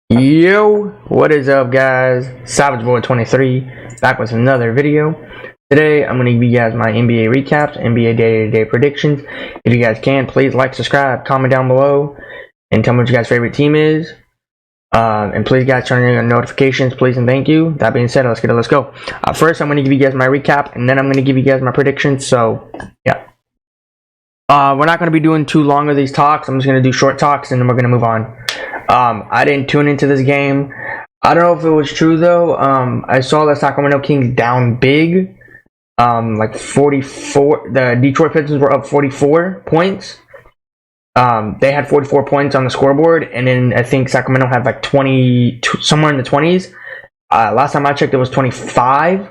Yo, what is up, guys? Savage Boy 23 back with another video. Today I'm going to give you guys my NBA recaps, NBA day-to-day predictions. If you guys can, please like, subscribe, comment down below, and tell me what your guys' favorite team is. And please, guys, turn on your notifications, please and thank you. That being said, let's go. First, I'm going to give you guys my recap, and then I'm going to give you guys my predictions. So, yeah. We're not going to be doing too long of these talks. I'm just going to do short talks, and then we're going to move on. I didn't tune into this game. I don't know if it was true though. I saw the Sacramento Kings down big, like 44. The Detroit Pistons were up 44 points. They had 44 points on the scoreboard, and then I think Sacramento had like 20, somewhere in the 20s. Last time I checked, it was 25.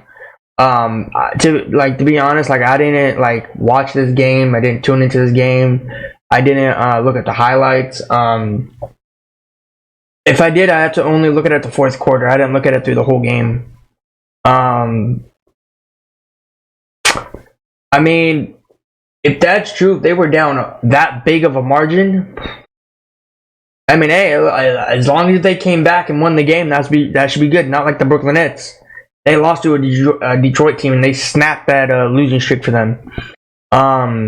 To be honest, like I didn't like watch this game. I didn't tune into this game. I didn't look at the highlights. If I did, I had to only look at it the fourth quarter. I didn't look at it through the whole game. I mean, if that's true, if they were down that big of a margin, I mean, hey, as long as they came back and won the game, that should be good. Not like the Brooklyn Nets. They lost to a Detroit team, and they snapped that losing streak for them. I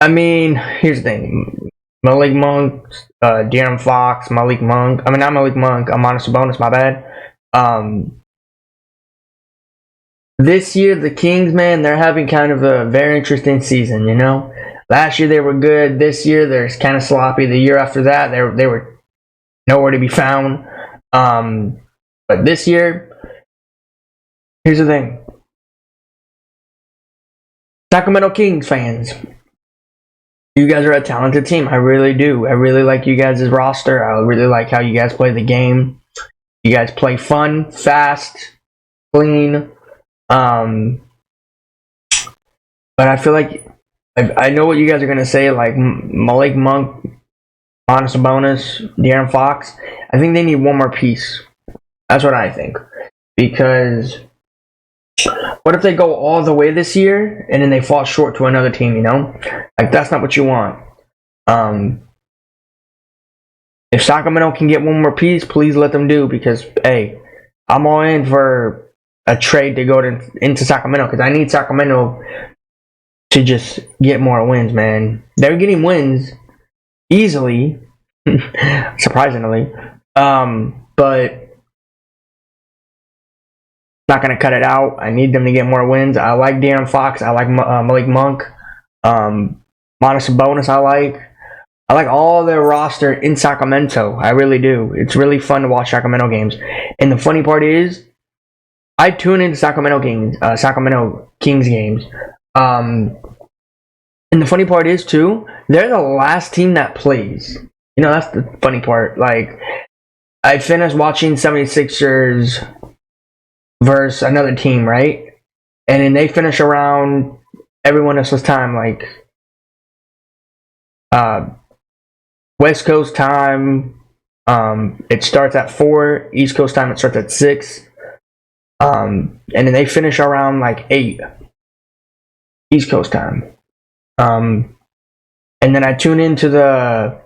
mean, here's the thing. Malik Monk, De'Aaron Fox, Malik Monk. I mean, not Malik Monk. Amantas Sabonis, my bad. This year, the Kings, man, they're having kind of a very interesting season, you know? Last year, they were good. This year, they're kind of sloppy. The year after that, they were nowhere to be found. But this year, here's the thing. Sacramento Kings fans, you guys are a talented team. I really do. I really like you guys' roster. I really like how you guys play the game. You guys play fun, fast, clean. But I feel like I know what you guys are gonna say. Like Malik Monk, Amantas Sabonis, De'Aaron Fox. I think they need one more piece. That's what I think. Because what if they go all the way this year and then they fall short to another team, you know? Like, that's not what you want. If Sacramento can get one more piece, please let them do, because, hey, I'm all in for a trade to go into Sacramento, because I need Sacramento to just get more wins, man. They're getting wins easily, surprisingly, but not going to cut it out. I need them to get more wins. I like De'Aaron Fox. I like Malik Monk. Amantas Sabonis I like all their roster in Sacramento. I really do. It's really fun to watch Sacramento games. And the funny part is, I tune into Sacramento Kings games. And the funny part is, too, they're the last team that plays. You know, that's the funny part. Like, I finished watching 76ers versus another team, right? And then they finish around everyone else's time, like West Coast time. It starts at 4. East Coast time, it starts at 6. And then they finish around like 8 East Coast time. And then I tune into the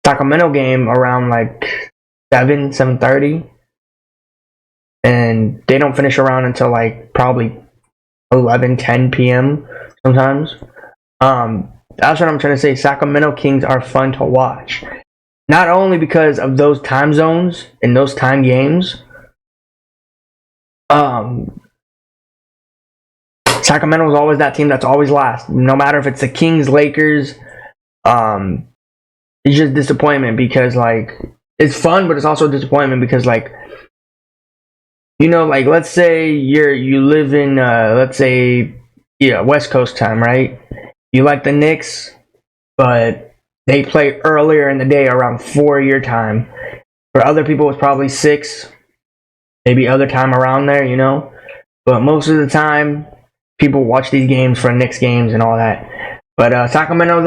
Sacramento game around like 7:30. And they don't finish around until like probably 11:10 p.m. sometimes. That's what I'm trying to say. Sacramento Kings are fun to watch. Not only because of those time zones and those time games. Sacramento is always that team that's always last. No matter if it's the Kings, Lakers. It's just disappointment because, like, it's fun, but it's also disappointment because, like, you know, like, let's say you live in, let's say, West Coast time, right? You like the Knicks, but they play earlier in the day around 4 your time. For other people, it's probably 6, maybe other time around there, you know? But most of the time, people watch these games for Knicks games and all that. But Sacramento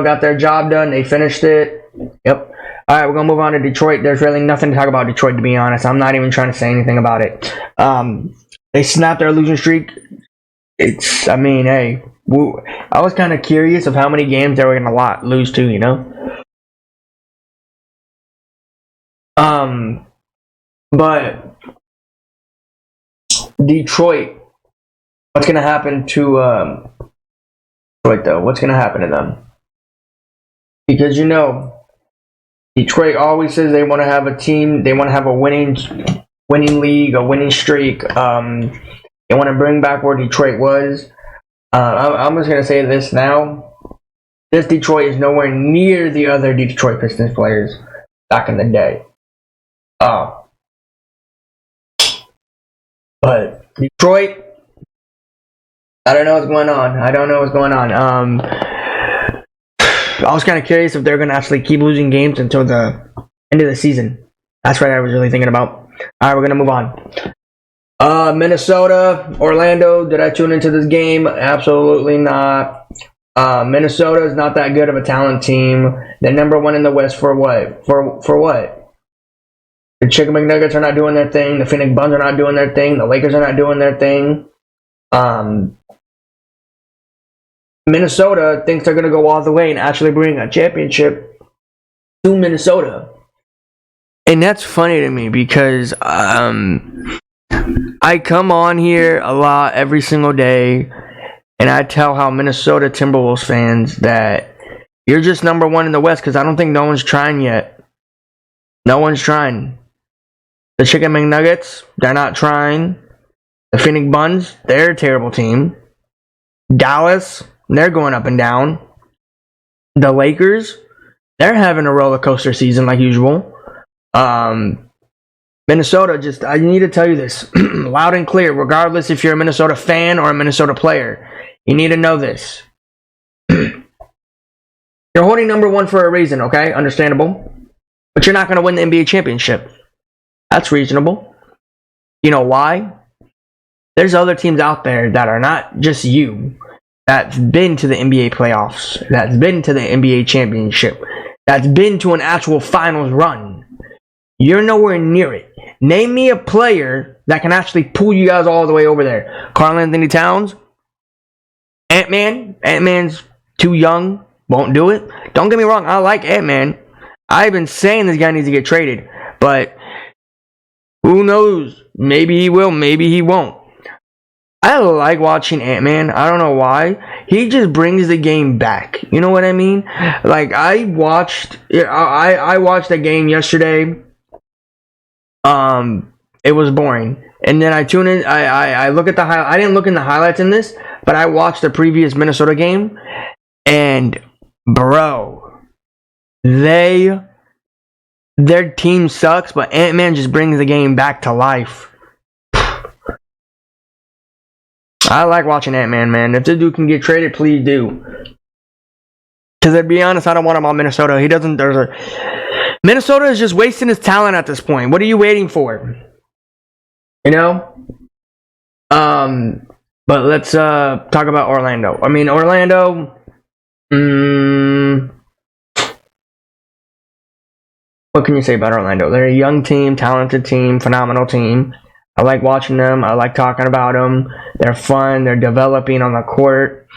got their job done. They finished it. Yep. All right, we're going to move on to Detroit. There's really nothing to talk about Detroit, to be honest. I'm not even trying to say anything about it. They snapped their losing streak. I mean, hey, I was kind of curious of how many games they were going to lose to, you know? But Detroit, what's gonna happen to Detroit though? What's gonna happen to them? Because Detroit always says they want to have a team, they want to have a winning league, a winning streak. They want to bring back where Detroit was. I'm just gonna say this now: this Detroit is nowhere near the other Detroit Pistons players back in the day. But Detroit, I don't know what's going on. I was kind of curious if they're going to actually keep losing games until the end of the season. That's what I was really thinking about. All right, we're going to move on. Minnesota, Orlando, did I tune into this game? Absolutely not. Minnesota is not that good of a talent team. They're number one in the West for what? For what? The Chicken McNuggets are not doing their thing. The Phoenix Suns are not doing their thing. The Lakers are not doing their thing. Minnesota thinks they're going to go all the way and actually bring a championship to Minnesota. And that's funny to me because I come on here a lot every single day and I tell how Minnesota Timberwolves fans that you're just number one in the West because I don't think no one's trying yet. No one's trying. The Chicken McNuggets, they're not trying. The Phoenix Suns, they're a terrible team. Dallas, they're going up and down. The Lakers, they're having a roller coaster season like usual. Minnesota, I need to tell you this loud and clear, regardless if you're a Minnesota fan or a Minnesota player. You need to know this. You're holding number one for a reason, okay? Understandable. But you're not going to win the NBA championship. That's reasonable. You know why? There's other teams out there that are not just you, that's been to the NBA playoffs, that's been to the NBA championship, that's been to an actual finals run. You're nowhere near it. Name me a player that can actually pull you guys all the way over there. Karl-Anthony Towns? Ant-Man? Ant-Man's too young, won't do it. Don't get me wrong, I like Ant-Man. I've been saying this guy needs to get traded, but who knows? Maybe he will, maybe he won't. I like watching Ant-Man. I don't know why. He just brings the game back. You know what I mean? Like I watched the game yesterday. It was boring. And then I tune in. I look at the I didn't look in the highlights in this, but I watched the previous Minnesota game, and bro, their team sucks, but Ant-Man just brings the game back to life. I like watching Ant-Man, man. If this dude can get traded, please do. Because to be honest, I don't want him on Minnesota. Minnesota is just wasting his talent at this point. What are you waiting for? You know? But let's talk about Orlando. I mean, Orlando. What can you say about Orlando? They're a young team, talented team, phenomenal team. I like watching them. I like talking about them. They're fun. They're developing on the court.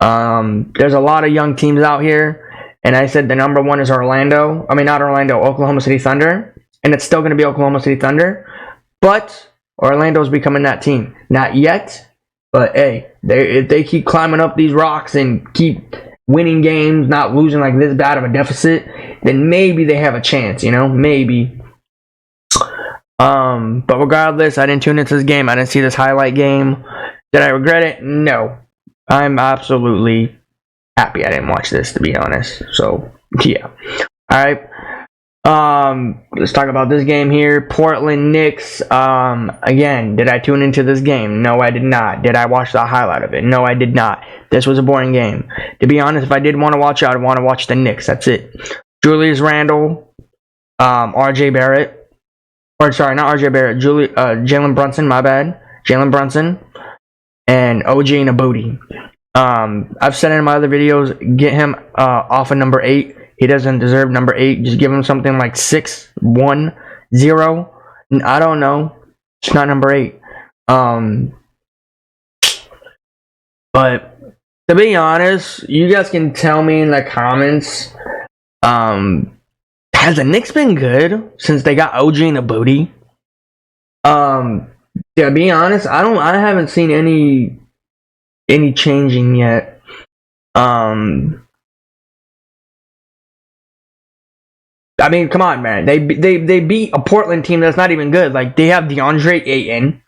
There's a lot of young teams out here. And I said the number one is Orlando. I mean, not Orlando, Oklahoma City Thunder. And it's still going to be Oklahoma City Thunder. But Orlando's becoming that team. Not yet. But, hey, if they keep climbing up these rocks and keep winning games, not losing like this bad of a deficit, then maybe they have a chance, you know? Maybe. But regardless, I didn't tune into this game. I didn't see this highlight game. Did I regret it? No. I'm absolutely happy I didn't watch this, to be honest. So, yeah. Alright. Let's talk about this game here. Portland Knicks. Again, did I tune into this game? No, I did not. Did I watch the highlight of it? No, I did not. This was a boring game. To be honest, if I did want to watch it, I'd want to watch the Knicks. That's it. Julius Randle. RJ Barrett. Or sorry, not RJ Barrett. Jalen Brunson, my bad. Jalen Brunson. And OG Anunoby. I've said in my other videos, get him off of number 8. He doesn't deserve number 8. Just give him something like 6, 1, 0. I don't know. It's not number 8. But to be honest, you guys can tell me in the comments how has the Knicks been good since they got OG in the booty? To be honest, I haven't seen any changing yet. I mean, come on, man. They beat a Portland team that's not even good. Like, they have DeAndre Ayton.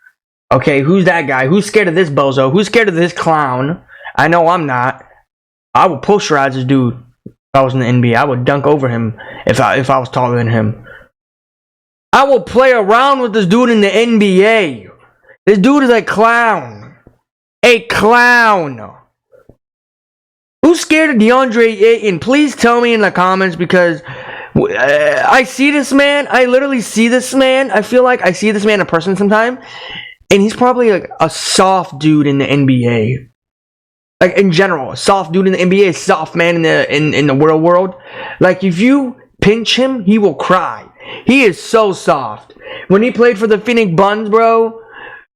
Okay, who's that guy? Who's scared of this bozo? Who's scared of this clown? I know I'm not. I would posterize this dude if I was in the NBA. I would dunk over him if I was taller than him. I will play around with this dude in the NBA. This dude is a clown. A clown. Who's scared of DeAndre Ayton? Please tell me in the comments, because I see this man. I literally see this man. I feel like I see this man in person sometime. And he's probably like a soft dude in the NBA. Like, in general, a soft dude in the NBA, a soft man in the real world. Like, if you pinch him, he will cry. He is so soft. When he played for the Phoenix Suns, bro,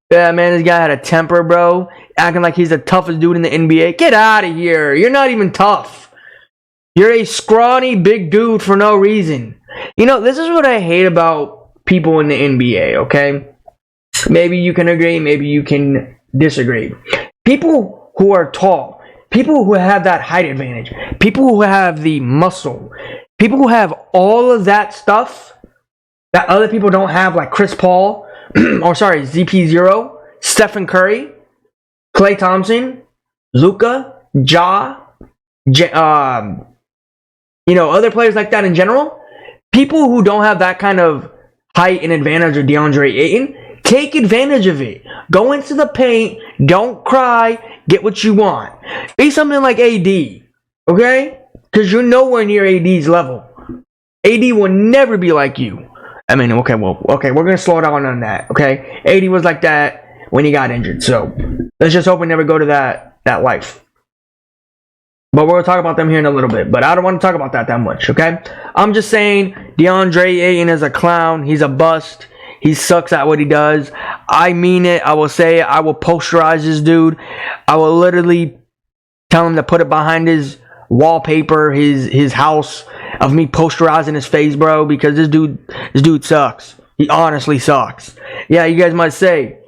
yeah, man, this guy had a temper, bro. Acting like he's the toughest dude in the NBA. Get out of here. You're not even tough. You're a scrawny big dude for no reason. You know, this is what I hate about people in the NBA, okay? Maybe you can agree, maybe you can disagree. People who are tall, people who have that height advantage, people who have the muscle, people who have all of that stuff that other people don't have, like Chris Paul, or sorry, ZP0, Stephen Curry, Klay Thompson, Luka, you know, other players like that in general. People who don't have that kind of height and advantage of DeAndre Ayton, take advantage of it. Go into the paint, don't cry, get what you want. Be something like AD, okay? Because you're nowhere near AD's level. AD will never be like you. I mean, okay, we're going to slow down on that, okay? AD was like that when he got injured, so let's just hope we never go to that life. But we'll talk about them here in a little bit. But I don't want to talk about that much, okay? I'm just saying DeAndre Ayton is a clown. He's a bust. He sucks at what he does. I mean it. I will say it. I will posterize this dude. I will literally tell him to put it behind his wallpaper, his house, of me posterizing his face, bro, because this dude sucks. He honestly sucks. Yeah, you guys might say,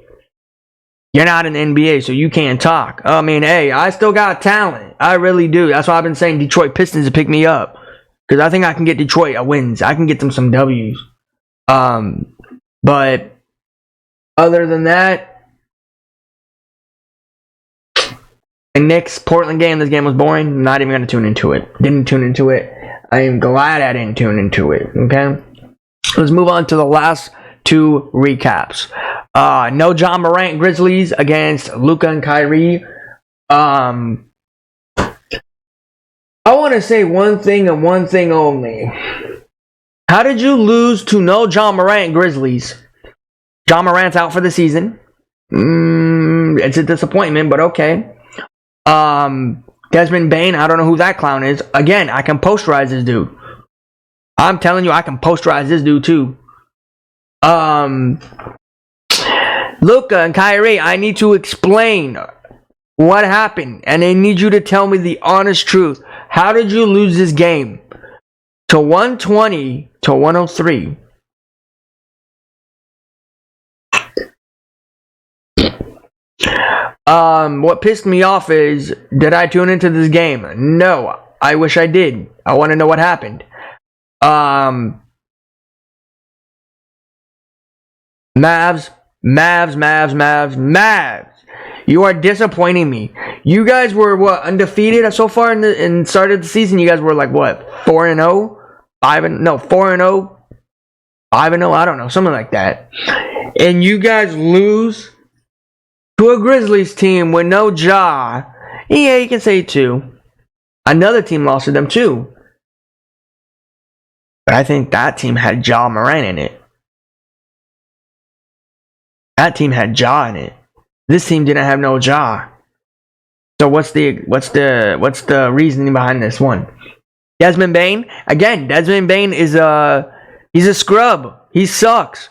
you're not in the NBA, so you can't talk. I mean, hey, I still got talent. I really do. That's why I've been saying Detroit Pistons to pick me up. Because I think I can get Detroit a wins. I can get them some W's. But other than that, the Knicks Portland game, this game was boring. I'm not even going to tune into it. Didn't tune into it. I am glad I didn't tune into it. Okay? Let's move on to the last two recaps. No John Morant Grizzlies against Luka and Kyrie. I want to say one thing and one thing only. How did you lose to no John Morant Grizzlies? John Morant's out for the season. It's a disappointment, but okay. Desmond Bane, I don't know who that clown is. Again, I can posterize this dude. I'm telling you, I can posterize this dude too. Luka and Kyrie, I need to explain what happened, and I need you to tell me the honest truth. How did you lose this game to 120 to 103? What pissed me off is, did I tune into this game? No, I wish I did. I want to know what happened. Mavs. You are disappointing me. You guys were what, undefeated so far in start of the season? You guys were like what, 4-0, 4-0, 5-0. I don't know, something like that. And you guys lose to a Grizzlies team with no Ja. Yeah, you can say two. Another team lost to them too. But I think that team had Ja Morant in it. That team had Ja in it. This team didn't have no Ja. So what's the reasoning behind this one? Desmond Bane? Again, Desmond Bane is he's a scrub. He sucks.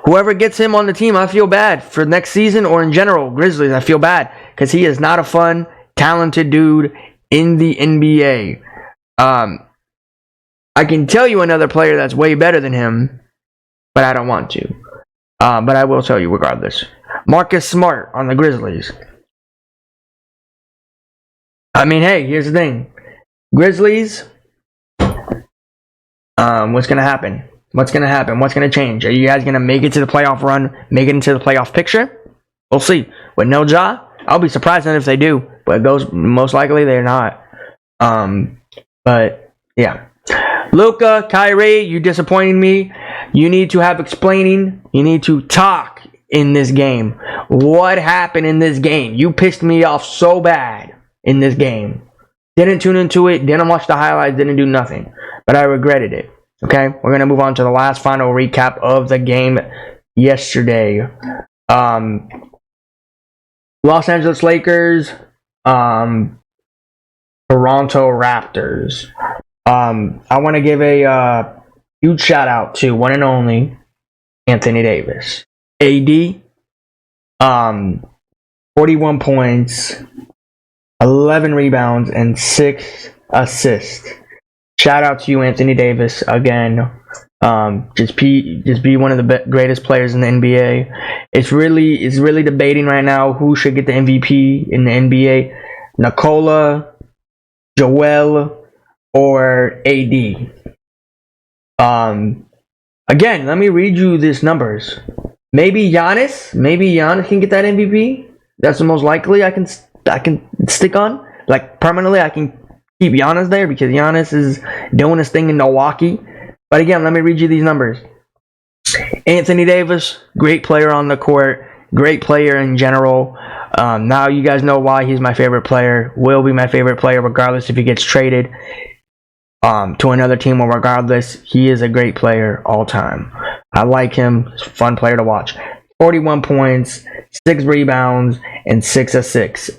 Whoever gets him on the team, I feel bad. For next season or in general, Grizzlies, I feel bad. Because he is not a fun, talented dude in the NBA. I can tell you another player that's way better than him, but I don't want to. But I will tell you regardless. Marcus Smart on the Grizzlies. I mean, hey, here's the thing. Grizzlies, what's going to happen? What's going to happen? What's going to change? Are you guys going to make it to the playoff run, make it into the playoff picture? We'll see. With no Ja, I'll be surprised if they do, but those most likely they're not. But yeah. Luka, Kyrie, you disappointed me. You need to have explaining. You need to talk in this game. What happened in this game? You pissed me off so bad in this game. Didn't tune into it, didn't watch the highlights, didn't do nothing. But I regretted it. Okay, we're going to move on to the last final recap of the game yesterday. Los Angeles Lakers, Toronto Raptors. I want to give a huge shout out to one and only Anthony Davis. AD, 41 points, 11 rebounds, and 6 assists. Shout out to you, Anthony Davis, again. Just be one of the greatest players in the NBA. It's really debating right now who should get the MVP in the NBA. Nikola, Joel, or AD. Again, let me read you these numbers. Maybe Giannis can get that MVP. That's the most likely I can stick on. Like permanently, I can keep Giannis there because Giannis is doing his thing in Milwaukee. But again, let me read you these numbers. Anthony Davis, great player on the court, great player in general. Now you guys know why he's my favorite player. Will be my favorite player regardless if he gets traded to another team or regardless. He is a great player all time. I like him. He's a fun player to watch. 41 points, 6 rebounds, and 6 assists.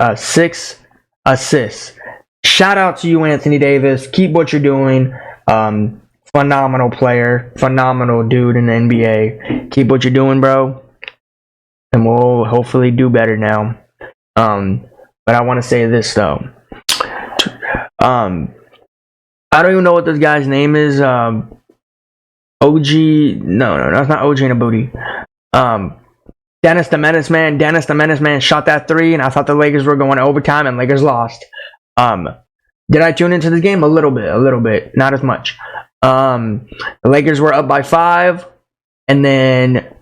Shout out to you, Anthony Davis. Keep what you're doing. Phenomenal player. Phenomenal dude in the NBA. Keep what you're doing, bro. And we'll hopefully do better now. But I want to say this, though. I don't even know what this guy's name is. OG. No, that's not OG Nabuti. Dennis the Menace Man shot that 3, and I thought the Lakers were going to overtime, and Lakers lost. Did I tune into this game? A little bit, not as much. The Lakers were up by 5, and then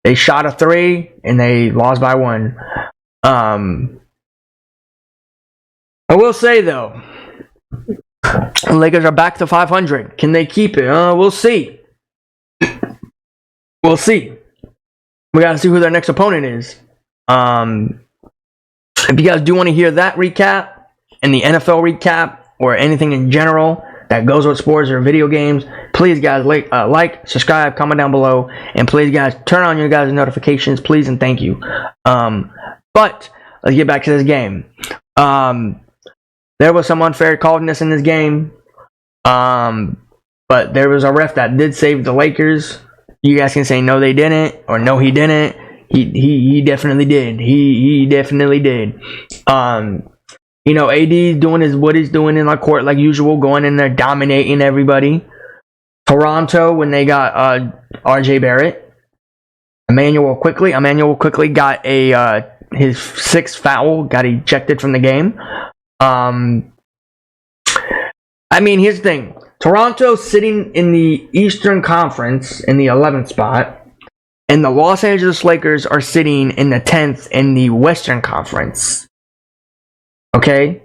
they shot a 3, and they lost by 1. I will say though, the Lakers are back to 500. Can they keep it? We'll see. We'll see. We gotta see who their next opponent is. If you guys do want to hear that recap and the NFL recap or anything in general that goes with sports or video games, please guys like, subscribe, comment down below, and please guys turn on your guys' notifications, please and thank you. But let's get back to this game. There was some unfair calledness in this game, but there was a ref that did save the Lakers. You guys can say no they didn't or no he didn't. He definitely did. He definitely did. You know, AD doing what he's doing in the court like usual, going in there dominating everybody. Toronto, when they got RJ Barrett, Emmanuel quickly got his 6th foul, got ejected from the game. I mean, here's the thing. Toronto sitting in the Eastern Conference in the 11th spot, and the Los Angeles Lakers are sitting in the 10th in the Western Conference. Okay?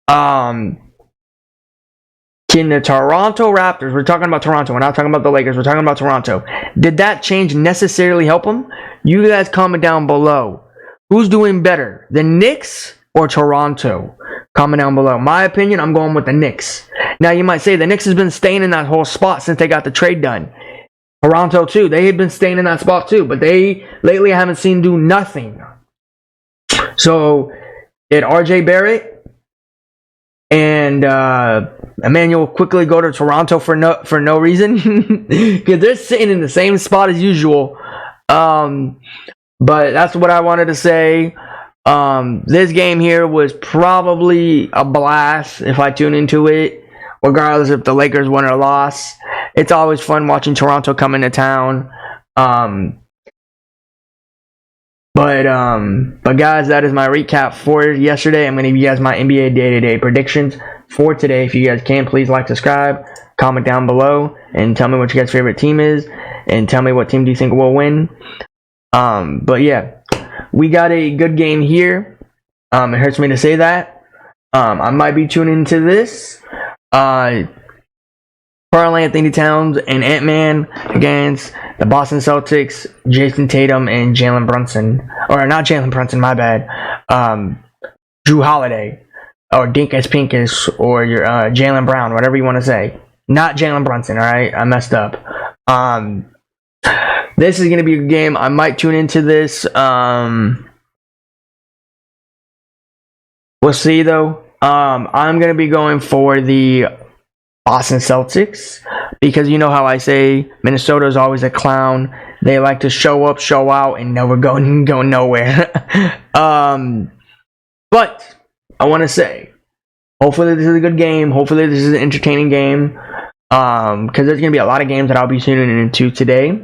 Can the Toronto Raptors, we're talking about Toronto, we're not talking about the Lakers, we're talking about Toronto. Did that change necessarily help them? You guys comment down below. Who's doing better, the Knicks or Toronto? Comment down below. My opinion, I'm going with the Knicks. Now, you might say the Knicks has been staying in that whole spot since they got the trade done. Toronto, too. They had been staying in that spot, too. But they lately haven't seen do nothing. So, did RJ Barrett and Emmanuel quickly go to Toronto for no reason? Because they're sitting in the same spot as usual. But that's what I wanted to say. This game here was probably a blast if I tune into it. regardless if the Lakers won or lost. It's always fun watching Toronto come into town. But guys, that is my recap for yesterday. I'm going to give you guys my NBA day-to-day predictions for today. If you guys can, please like, subscribe, comment down below, and tell me what your guys' favorite team is, and tell me what team do you think will win. But yeah, we got a good game here. It hurts me to say that. I might be tuning into this. Karl-Anthony Towns and Ant-Man against the Boston Celtics, Jason Tatum and Jalen Brunson. Or not Jalen Brunson, my bad. Jrue Holiday. Or Dinkus Pinkus. Or your Jaylen Brown, whatever you want to say. Not Jalen Brunson, alright? I messed up. This is going to be a game. I might tune into this. We'll see, though. I'm going to be going for the Boston Celtics, because you know how I say Minnesota is always a clown. They like to show up, show out, and never go nowhere. But I want to say, hopefully this is a good game. Hopefully this is an entertaining game, because there's going to be a lot of games that I'll be tuning into today.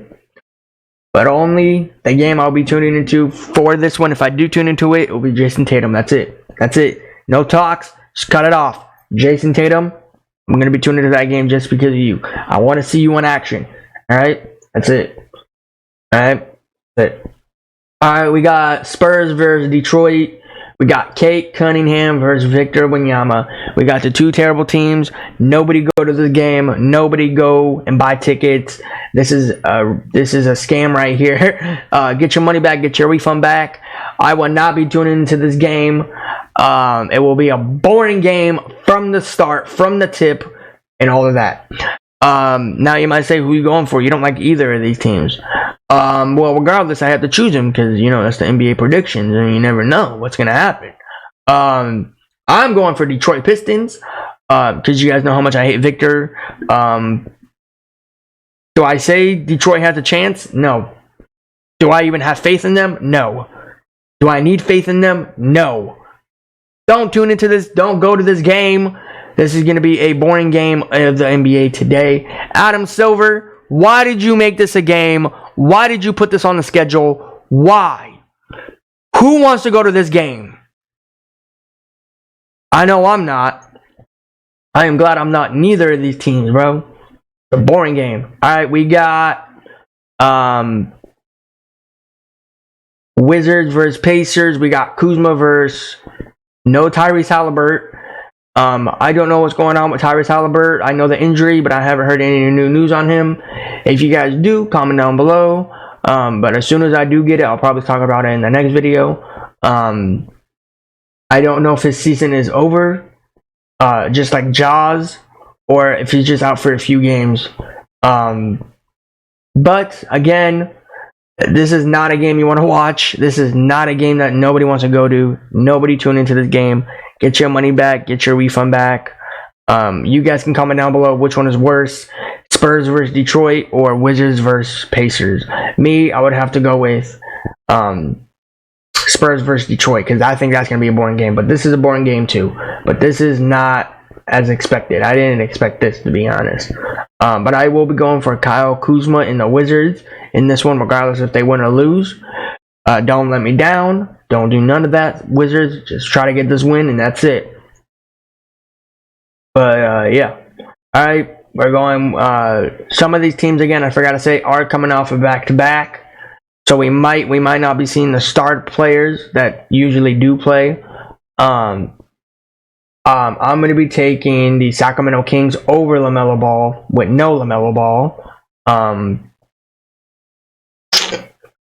But only the game I'll be tuning into for this one, if I do tune into it, will be Jason Tatum. That's it. That's it. No talks. Just cut it off. Jason Tatum. I'm going to be tuning into that game just because of you. I want to see you in action. Alright? That's it. Alright? That's it. Alright, we got Spurs versus Detroit. We got Kate Cunningham versus Victor Wanyama. We got the two terrible teams. Nobody go to the game. Nobody go and buy tickets. This is a scam right here. Get your money back. Get your refund back. I will not be tuning into this game. It will be a boring game from the start, from the tip, and all of that. Now you might say, who are you going for? You don't like either of these teams. Well, regardless, I have to choose them because, you know, that's the NBA predictions, and you never know what's going to happen. I'm going for Detroit Pistons because you guys know how much I hate Victor. Do I say Detroit has a chance? No. Do I even have faith in them? No. Do I need faith in them? No. Don't tune into this. Don't go to this game. This is going to be a boring game of the NBA today. Adam Silver, why did you make this a game? Why did you put this on the schedule? Why? Who wants to go to this game? I know I'm not. I am glad I'm not neither of these teams, bro. It's a boring game. Alright, we got Wizards versus Pacers. We got Kuzma versus no Tyrese Haliburton. I don't know what's going on with Tyrese Haliburton. I know the injury, but I haven't heard any new news on him. If you guys do, comment down below. But as soon as I do get it, I'll probably talk about it in the next video. I don't know if his season is over, just like Jaws, or if he's just out for a few games. But again, this is not a game you want to watch. This is not a game that nobody wants to go to. Nobody tune into this game. Get your money back. Get your refund back. You guys can comment down below which one is worse. Spurs versus Detroit or Wizards versus Pacers. Me, I would have to go with Spurs versus Detroit because I think that's going to be a boring game. But this is a boring game too. But this is not as expected. I didn't expect this, to be honest. But I will be going for Kyle Kuzma in the Wizards in this one, regardless if they win or lose. Don't let me down. Don't do none of that, Wizards. Just try to get this win, and that's it. But, yeah. Alright, we're going... some of these teams, again, I forgot to say, are coming off of back-to-back. So we might not be seeing the start players that usually do play. I'm going to be taking the Sacramento Kings over LaMelo Ball with no LaMelo Ball.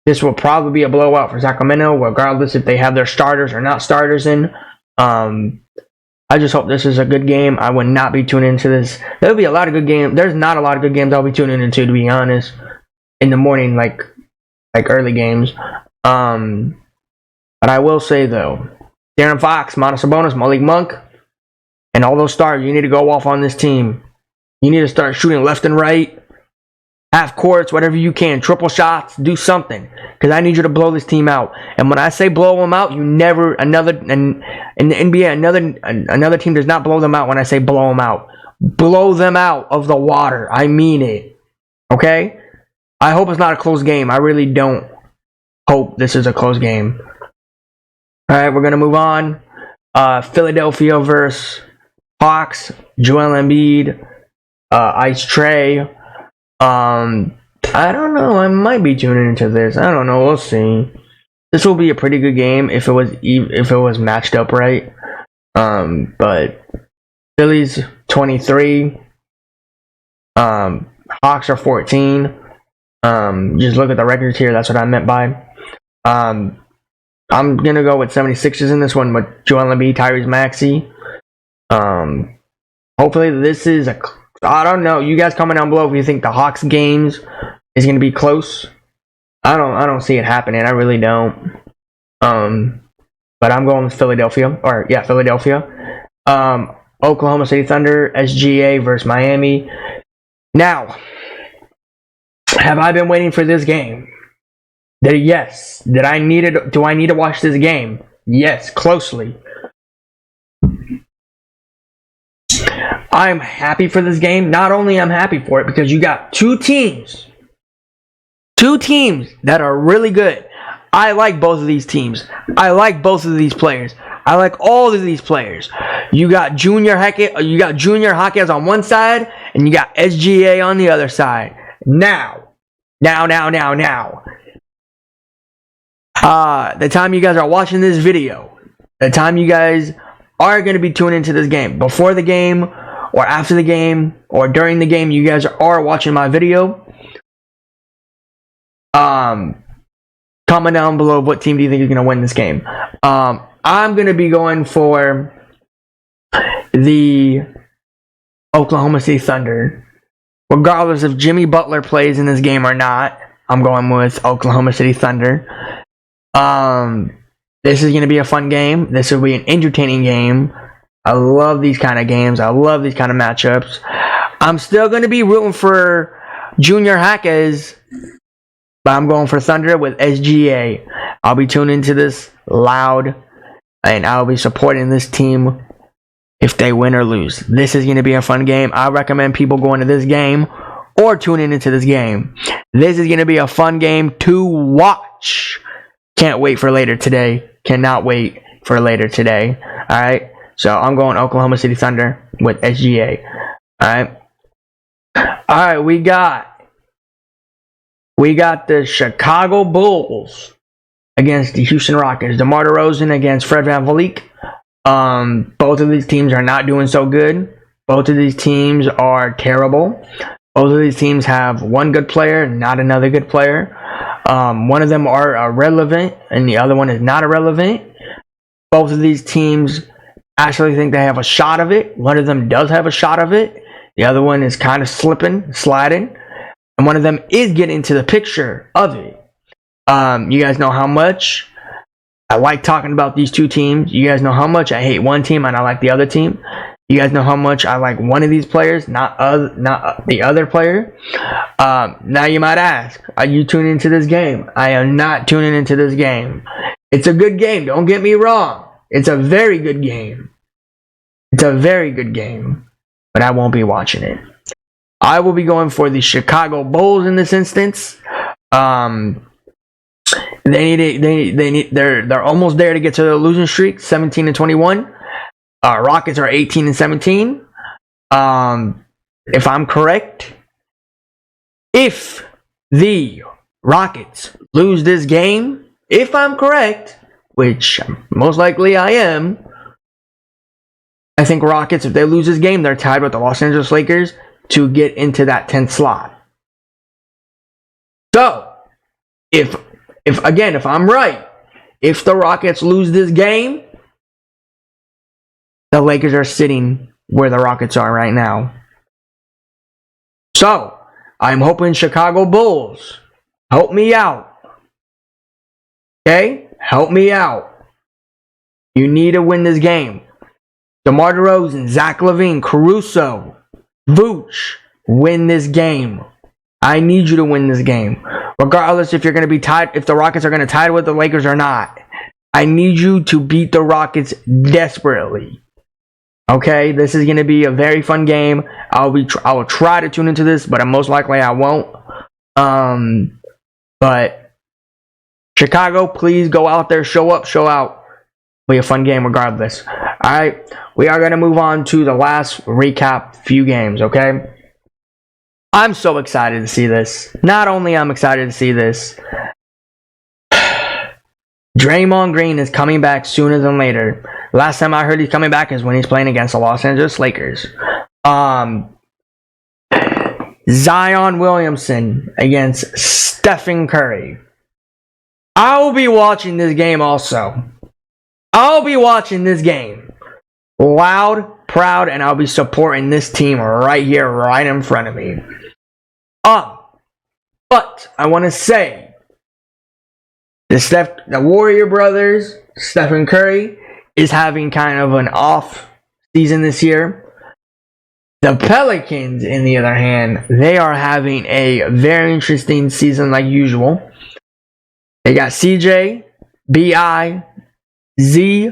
This will probably be a blowout for Sacramento, regardless if they have their starters or not starters in. I just hope this is a good game. I would not be tuning into this. There'll be a lot of good games. There's not a lot of good games I'll be tuning into, to be honest, in the morning, like early games. But I will say, though, De'Aaron Fox, Monta Sabonis, Malik Monk, and all those stars, you need to go off on this team. You need to start shooting left and right, half courts, whatever you can, triple shots, do something, because I need you to blow this team out. And when I say blow them out, you never in the NBA another team does not blow them out when I say blow them out. blow them out of the water. I mean it. Okay? I hope it's not a close game. I really don't hope this is a close game. Alright, we're going to move on. Philadelphia versus Hawks. Joel Embiid. Ice Trey. I don't know. I might be tuning into this. I don't know. We'll see. This will be a pretty good game if it was matched up right. But Phillies 23. Hawks are 14. Just look at the records here. That's what I meant by. I'm gonna go with 76ers in this one with Joel Embiid, Tyrese Maxey. Hopefully this is a. I don't know. You guys comment down below if you think the Hawks games is gonna be close. I don't see it happening. I really don't. But I'm going with Philadelphia. Philadelphia. Oklahoma City Thunder, SGA versus Miami. Now, have I been waiting for this game? Yes. Do I need to watch this game? Yes, closely. I'm happy for this game. Not only I'm happy for it because you got two teams that are really good. I like both of these teams. I like both of these players. I like all of these players. You got Junior Jaquez on one side, and you got SGA on the other side. Now. The time you guys are watching this video, the time you guys are going to be tuning into this game, before the game, or after the game, or during the game, you guys are watching my video. Comment down below what team do you think is going to win this game. I'm going to be going for the Oklahoma City Thunder. Regardless if Jimmy Butler plays in this game or not, I'm going with Oklahoma City Thunder. This is going to be a fun game. This will be an entertaining game. I love these kind of games. I love these kind of matchups. I'm still going to be rooting for Junior Jaquez, but I'm going for Thunder with SGA. I'll be tuning into this loud, and I'll be supporting this team if they win or lose. This is going to be a fun game. I recommend people going to this game or tuning into this game. This is going to be a fun game to watch. Can't wait for later today. Cannot wait for later today. Alright. So I'm going Oklahoma City Thunder with SGA. Alright. Alright, we got the Chicago Bulls against the Houston Rockets. DeMar DeRozan against Fred VanVleet. Both of these teams are not doing so good. Both of these teams are terrible. Both of these teams have one good player, not another good player. One of them are irrelevant, and the other one is not irrelevant. Both of these teams actually think they have a shot of it. One of them does have a shot of it. The other one is kind of sliding. And one of them is getting to the picture of it. You guys know how much I like talking about these two teams. You guys know how much I hate one team and I like the other team. You guys know how much I like one of these players, not the other player. Now you might ask, are you tuning into this game? I am not tuning into this game. It's a good game. Don't get me wrong. It's a very good game. It's a very good game. But I won't be watching it. I will be going for the Chicago Bulls in this instance. They're almost there to get to the losing streak, 17-21. Rockets are 18-17. If I'm correct, if the Rockets lose this game, if I'm correct, which most likely I am, I think Rockets, if they lose this game, they're tied with the Los Angeles Lakers to get into that 10th slot. So, if I'm right, if the Rockets lose this game, the Lakers are sitting where the Rockets are right now. So, I'm hoping Chicago Bulls help me out. Okay? Help me out. You need to win this game. DeMar DeRozan, Zach LaVine, Caruso, Vooch, win this game. I need you to win this game. Regardless if you're going to be tied, if the Rockets are going to tie with the Lakers or not. I need you to beat the Rockets desperately. Okay, this is going to be a very fun game. I will try to tune into this, but most likely I won't. But Chicago, please go out there, show up, show out. It'll be a fun game regardless. All right, we are going to move on to the last recap few games, okay? I'm so excited to see this. Not only I'm excited to see this, Draymond Green is coming back sooner than later. Last time I heard he's coming back is when he's playing against the Los Angeles Lakers. Zion Williamson against Stephen Curry. I will be watching this game also. I'll be watching this game. Loud, proud, and I'll be supporting this team right here, right in front of me. But I want to say, the Warrior brothers, Stephen Curry, is having kind of an off season this year. The Pelicans, in the other hand, they are having a very interesting season like usual. They got CJ, BI, Z,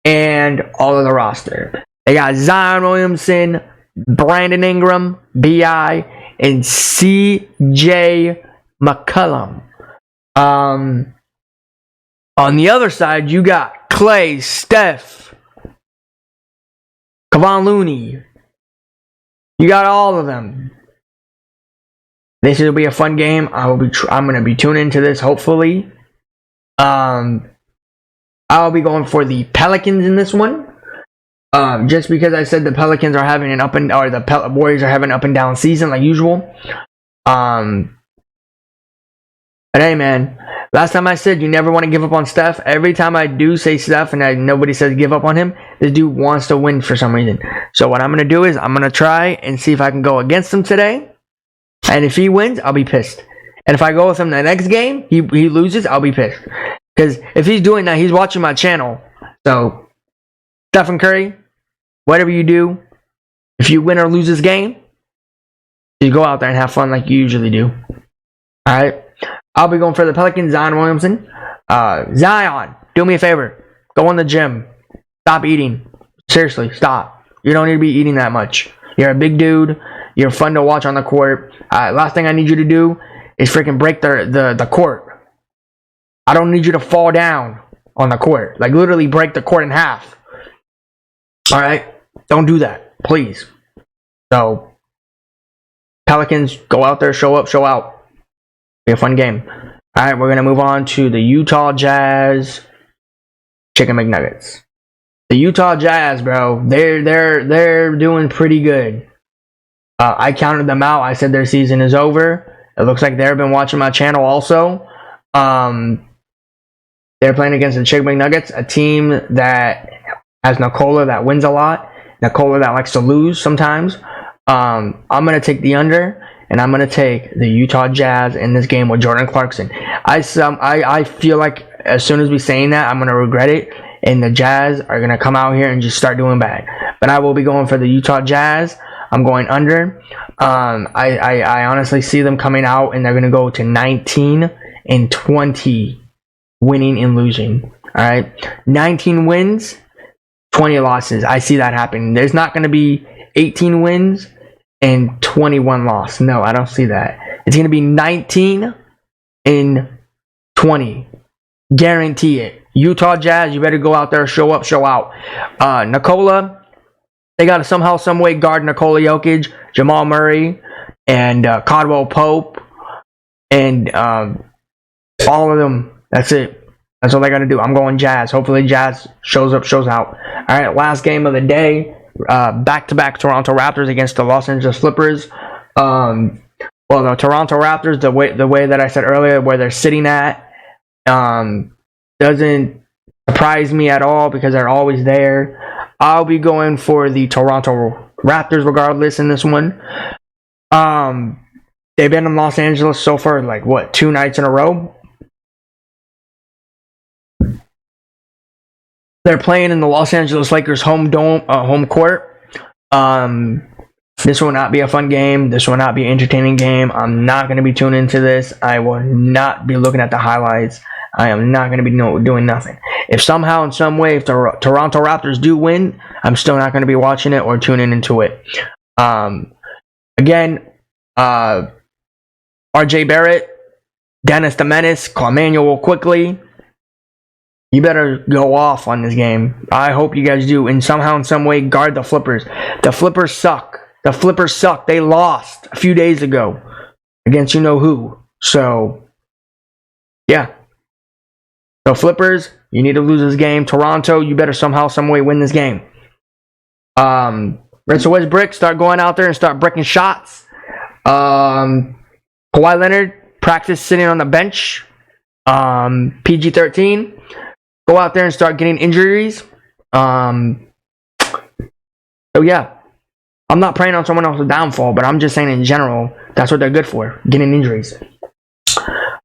and all of the roster. They got Zion Williamson, Brandon Ingram, BI, and CJ McCollum. On the other side, you got Clay, Steph, Kevon Looney. You got all of them. This will be a fun game. I'm gonna be tuning into this. Hopefully, I'll be going for the Pelicans in this one. Just because I said the Pelicans are having the Warriors are having an up and down season like usual. But hey, man, last time I said you never want to give up on Steph. Every time I do say Steph and nobody says give up on him, this dude wants to win for some reason. So what I'm going to do is I'm going to try and see if I can go against him today. And if he wins, I'll be pissed. And if I go with him the next game, he loses, I'll be pissed. Because if he's doing that, he's watching my channel. So, Stephen Curry, whatever you do, if you win or lose this game, you go out there and have fun like you usually do. Alright? I'll be going for the Pelicans, Zion Williamson. Zion, do me a favor. Go in the gym. Stop eating. Seriously, stop. You don't need to be eating that much. You're a big dude. You're fun to watch on the court. Last thing I need you to do is freaking break the court. I don't need you to fall down on the court. Like, literally break the court in half. Alright? Don't do that. Please. So, Pelicans, go out there, show up, show out. Be a fun game. Alright, we're gonna move on to the Utah Jazz Chicken McNuggets. The Utah Jazz, bro, they're doing pretty good. I counted them out. I said their season is over. It looks like they've been watching my channel also. They're playing against the Chicken McNuggets, a team that has Nikola that wins a lot. Nikola that likes to lose sometimes. I'm gonna take the under. And I'm going to take the Utah Jazz in this game with Jordan Clarkson. I feel like as soon as we saying that, I'm going to regret it. And the Jazz are going to come out here and just start doing bad. But I will be going for the Utah Jazz. I'm going under. I honestly see them coming out and they're going to go to 19-20 winning and losing. All right. 19 wins, 20 losses. I see that happening. There's not going to be 18 wins and 21 loss. No, I don't see that. It's going to be 19-20. Guarantee it. Utah Jazz, you better go out there, show up, show out. Nikola, they got to somehow, some way guard Nikola Jokic, Jamal Murray, and Caldwell Pope, and all of them. That's it. That's all they got to do. I'm going Jazz. Hopefully Jazz shows up, shows out. All right, last game of the day. Back-to-back Toronto Raptors against the Los Angeles Clippers. Well, the Toronto Raptors, the way that I said earlier, where they're sitting at, doesn't surprise me at all because they're always there. I'll be going for the Toronto Raptors regardless in this one. They've been in Los Angeles so far, like, what, 2 nights in a row? They're playing in the Los Angeles Lakers home court. This will not be a fun game. This will not be an entertaining game. I'm not going to be tuning into this. I will not be looking at the highlights. I am not going to be doing nothing. If somehow, in some way, if the Toronto Raptors do win, I'm still not going to be watching it or tuning into it. Again, RJ Barrett, Dennis the Menace, Emmanuel Quickly. You better go off on this game. I hope you guys do. And somehow, in some way, guard the Flippers. The Flippers suck. The Flippers suck. They lost a few days ago against you-know-who. So, yeah. So, Flippers, you need to lose this game. Toronto, you better somehow, some way win this game. Russell Westbrook, start going out there and start breaking shots. Kawhi Leonard, practice sitting on the bench. PG-13. Go out there and start getting injuries. So yeah, I'm not praying on someone else's downfall, but I'm just saying in general, that's what they're good for, getting injuries.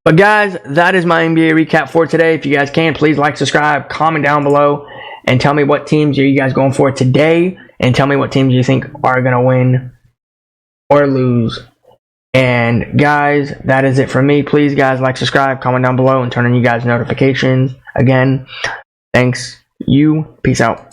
But guys, that is my NBA recap for today. If you guys can, please like, subscribe, comment down below, and tell me what teams are you guys going for today, and tell me what teams you think are going to win or lose. And guys, that is it for me. Please guys, like, subscribe, comment down below, and turn on you guys notifications. Again, thanks. Peace out.